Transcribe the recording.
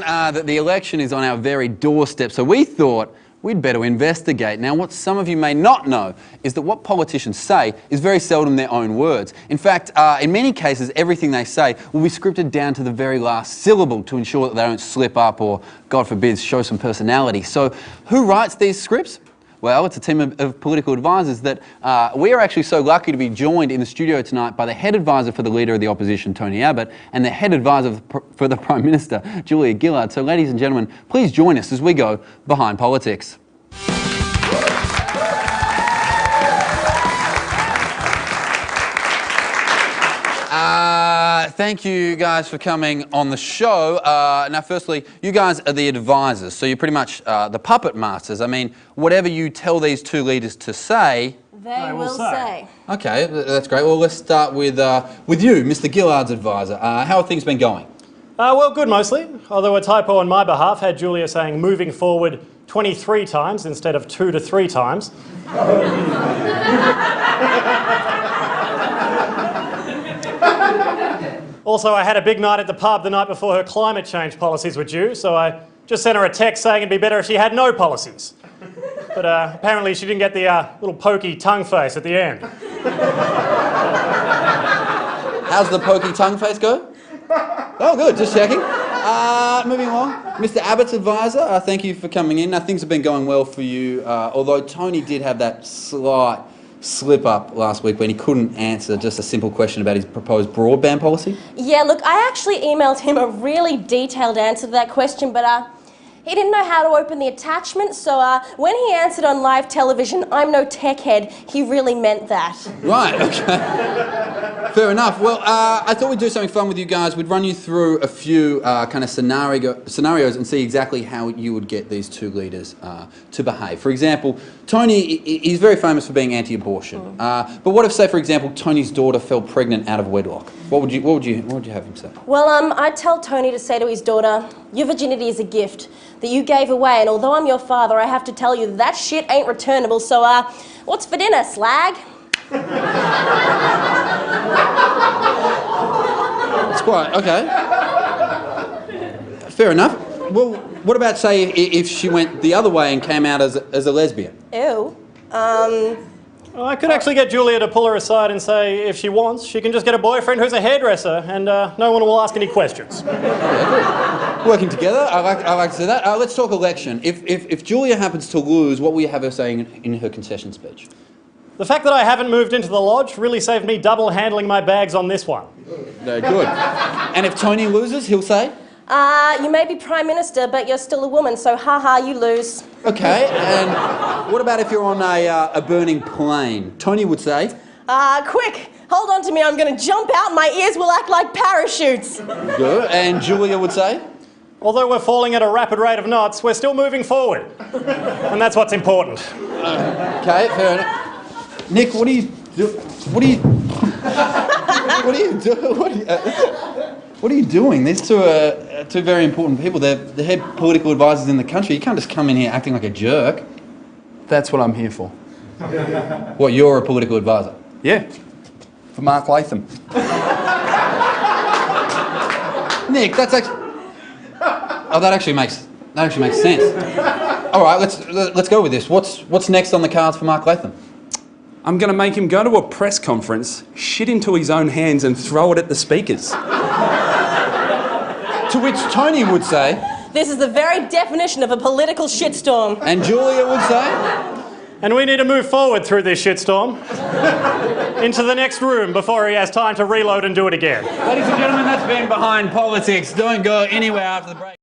everyone that the election is on our very doorstep, so we thought we'd better investigate. Now, what some of you may not know is that what politicians say is very seldom their own words. In fact, in many cases, everything they say will be scripted down to the very last syllable to ensure that they don't slip up or, God forbid, show some personality. So, who writes these scripts? Well, it's a team of political advisors that we are actually so lucky to be joined in the studio tonight by the head advisor for the Leader of the Opposition, Tony Abbott, and the head advisor for the Prime Minister, Julia Gillard. So, ladies and gentlemen, please join us as we go behind politics. Thank you guys for coming on the show. Now, firstly, you guys are the advisors, so you're pretty much the puppet masters. I mean, whatever you tell these two leaders to say, they will say. Okay, that's great. Well, let's start with you, Mr. Gillard's advisor. How have things been going? Well, good mostly, although a typo on my behalf had Julia saying moving forward 23 times instead of 2 to 3 times. Also, I had a big night at the pub the night before her climate change policies were due, so I just sent her a text saying it'd be better if she had no policies. But apparently she didn't get the little pokey tongue face at the end. How's the pokey tongue face go? Oh, good, just checking. Moving along. Mr. Abbott's advisor, thank you for coming in. Now, things have been going well for you, although Tony did have that slight slip up last week when he couldn't answer just a simple question about his proposed broadband policy. Yeah, look, I actually emailed him a really detailed answer to that question, but he didn't know how to open the attachment, so when he answered on live television, I'm no tech head, he really meant that. Right, okay. Fair enough. Well, I thought we'd do something fun with you guys. We'd run you through a few kind of scenarios and see exactly how you would get these two leaders to behave. For example, Tony, he's very famous for being anti-abortion. But what if, say, for example, Tony's daughter fell pregnant out of wedlock? What would you have him say? Well, I'd tell Tony to say to his daughter, your virginity is a gift that you gave away, and although I'm your father, I have to tell you that shit ain't returnable, so, what's for dinner, slag? That's quite, okay. Fair enough. Well, what about, say, if she went the other way and came out as a lesbian? Ew. Well, I could actually get Julia to pull her aside and say if she wants, she can just get a boyfriend who's a hairdresser and no one will ask any questions. Yeah, working together, I like to see that. Let's talk election. If Julia happens to lose, what will you have her saying in her concession speech? The fact that I haven't moved into the lodge really saved me double handling my bags on this one. Very good. And if Tony loses, he'll say? You may be Prime Minister, but you're still a woman, so ha-ha, you lose. Okay, and what about if you're on a burning plane? Tony would say? Quick, hold on to me, I'm going to jump out, my ears will act like parachutes. Good, and Julia would say? Although we're falling at a rapid rate of knots, we're still moving forward. And that's what's important. Okay, fair enough. Nick, what do you do? What are you doing? These two are two very important people. They're the head political advisors in the country. You can't just come in here acting like a jerk. That's what I'm here for. What, you're a political advisor? Yeah, for Mark Latham. Nick, that's actually... Oh, that actually makes sense. All right, let's go with this. What's next on the cards for Mark Latham? I'm going to make him go to a press conference, shit into his own hands and throw it at the speakers. To which Tony would say... This is the very definition of a political shitstorm. And Julia would say... And we need to move forward through this shitstorm into the next room before he has time to reload and do it again. Ladies and gentlemen, that's been Behind Politics. Don't go anywhere after the break.